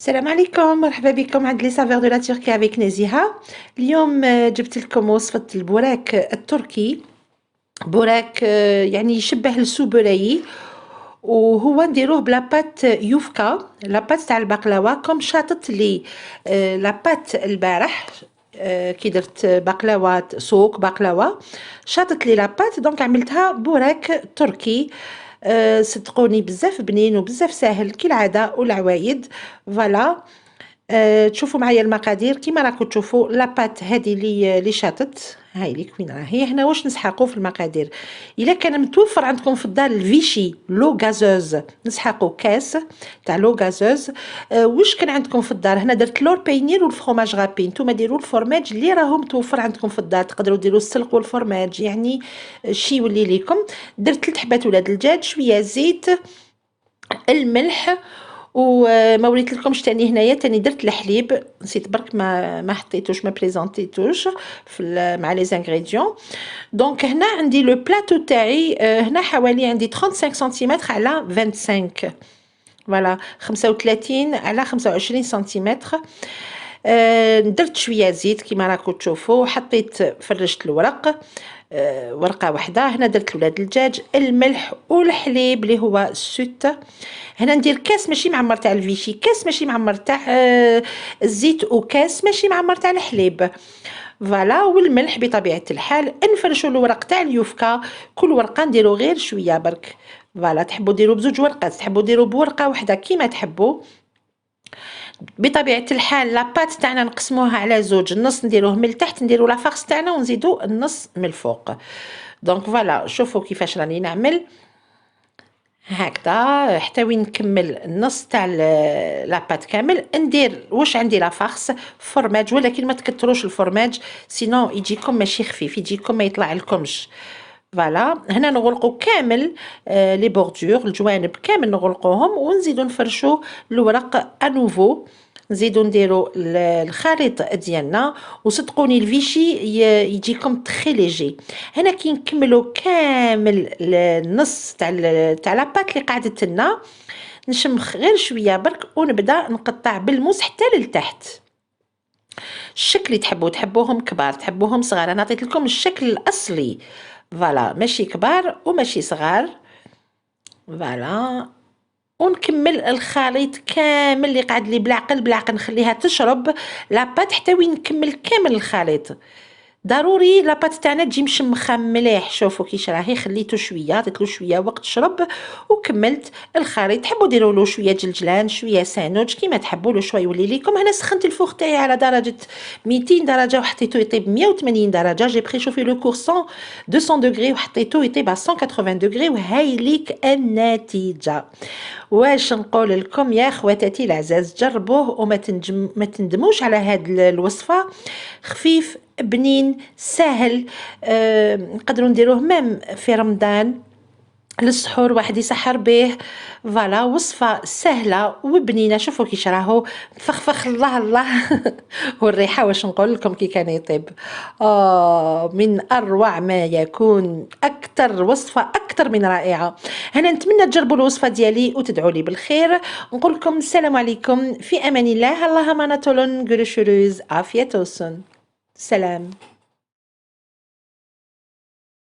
السلام عليكم، مرحبا بكم عند لي سافور دو لا تركي افيك نزيهة. اليوم جبت لكم وصفة البوراك التركي. بوراك يعني يشبه السوبراي، وهو نديروه بلا بات يوفكا، لا بات تاع البقلاوة. كوم شاطت لي لا بات البارح، كي درت بقلاوة سوق بقلاوة، شاطت لي لا بات دونك عملتها بوراك تركي. صدقوني بزاف بنين وبزاف ساهل كالعادة والعوايد. فوالا. تشوفوا معايا المقادير كيما راكم تشوفوا لاباط هذه اللي شاطت، هاي ليك وين راهي. هنا واش نسحقوا في المقادير؟ الا كان متوفر عندكم في الدار الفيشي لو غازوز، نسحقوا كاس تاع لو غازوز. واش كان عندكم في الدار؟ هنا درت لور بينير والفرماج غابي. نتوما ديروا الفرماج اللي راهو متوفر عندكم في الدار، تقدروا ديروا السلق والفرماج، يعني شي يولي ليكم. درت 3 حبات ولاد الدجاج، شويه زيت، الملح. وما وريت لكمش تاني هنايا تاني درت الحليب، نسيت برك ما حطيتوش، ما بريزونتيتوش في مع لي زانغريديون. دونك هنا عندي لو بلاطو تاعي، هنا حوالي عندي 35 سنتيمتر على 25، فوالا 35 على 25 سنتيمتر. درت شويه زيت كيما راكم تشوفوا، حطيت فرشت الورق، ورقه واحده. هنا درت ولاد الدجاج، الملح والحليب اللي هو السوت. هنا ندير كاس ماشي معمر تاع الفيشي، كاس ماشي معمر تاع الزيت، وكاس ماشي معمر تاع الحليب. فوالا. والملح بطبيعه الحال. نفرشوا الورق تاع اليوفكا، كل ورقه نديروا غير شويه برك. فوالا، تحبوا ديروا بزوج ورقات، تحبوا ديروا بورقه واحده كيما تحبوا. بطبيعه الحال لاباط تاعنا نقسموها على زوج، النص نديروه من التحت، نديروا لافارس تاعنا ونزيدوا النص من الفوق. دونك فوالا، شوفوا كيفاش راني نعمل هكذا حتى وين نكمل النص تاع لاباط كامل. ندير واش عندي لافارس فرماج، ولكن ما تكتروش الفرماج سينو يجيكم ماشي خفيف، يجيكم ما يطلع لكمش. فوالا. هنا نغلقوا كامل لي بوردور، الجوانب كامل نغلقوهم، ونزيدو نفرشوا الورق انوفو. نزيدو نديرو الخليط ديالنا، وصدقوني الفيشي يجيكم تري ليجي. هنا كي نكملوا كامل النص تاع لاباط اللي قعدت لنا، نشمخ غير شويه برك ونبدا نقطع بالموس حتى للتحت. الشكل اللي تحبوهم كبار تحبوهم صغار، انا عطيت لكم الشكل الاصلي. فوالا، ماشي كبار وماشي صغار. فوالا. ونكمل الخليط كامل اللي قعد لي بالعقل بالعقل، نخليها تشرب لاباط حتى وين نكمل كامل الخليط. ضروري لاباط تاعنا تجي مشمخه مليح. شوفوا كيش راهي، خليته شويه، عطيت له شويه وقت شرب وكملت الخليط. تحبوا ديروا له شويه جلجلان، شويه سانوج، كيما تحبوا له شويه يولي ليكم. انا سخنت الفوغ تاعي على درجه 200 درجه وحطيته يطيب 180 درجه. جي بري شوفي لو كور 100 200 دوغري وحطيته يطيب على 180 دوغري، وهاي ليك النتيجه. واش نقول لكم يا خواتاتي العزاز، جربوه وما ما تندموش على هاد الوصفه. خفيف بنين سهل، نقدروا نديروه ميم في رمضان للسحور، واحد يسحر به. فوالا، وصفه سهله وبنينه. شوفوا كيش راهو فخفخ، الله الله. والريحه واش نقول لكم كي كان يطيب، من اروع ما يكون، اكثر وصفه اكثر من رائعه. انا نتمنى تجربوا الوصفه ديالي وتدعوا لي بالخير. نقول لكم السلام عليكم، في امان الله. اللهم نطولن görüşürüz. عافيه توسن. سلام.